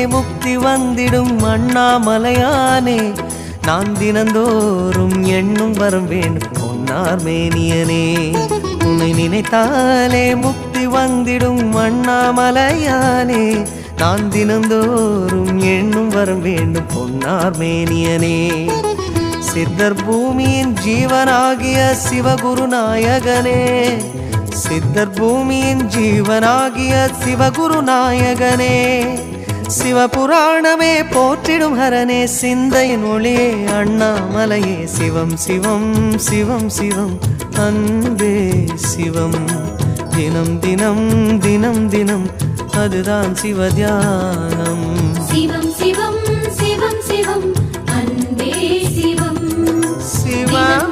முக்தி வந்திடும் அண்ணாமலையானே நான் தினந்தோறும் எண்ணும் வரம் வேண்டும் பொன்னார் மேனியனே உன்னை நினைத்தாலே முக்தி வந்திடும் அண்ணாமலையானே நான் தினந்தோறும் எண்ணும் வரம் வேண்டும் பொன்னார் மேனியனே சித்தர் பூமியின் ஜீவனாகிய சிவகுரு நாயகனே சித்தர் பூமியின் ஜீவனாகிய சிவகுரு நாயகனே சிவபுராணமே போற்றிடும் ஹரனே சிந்தையின் ஒளியே அண்ணாமலையே சிவம் சிவம் சிவம் சிவம் அன்பே சிவம் தினம் தினம் தினம் தினம் அதுதான் சிவதியானம் சிவம் சிவம் சிவம் சிவம் அன்பே சிவம் சிவம்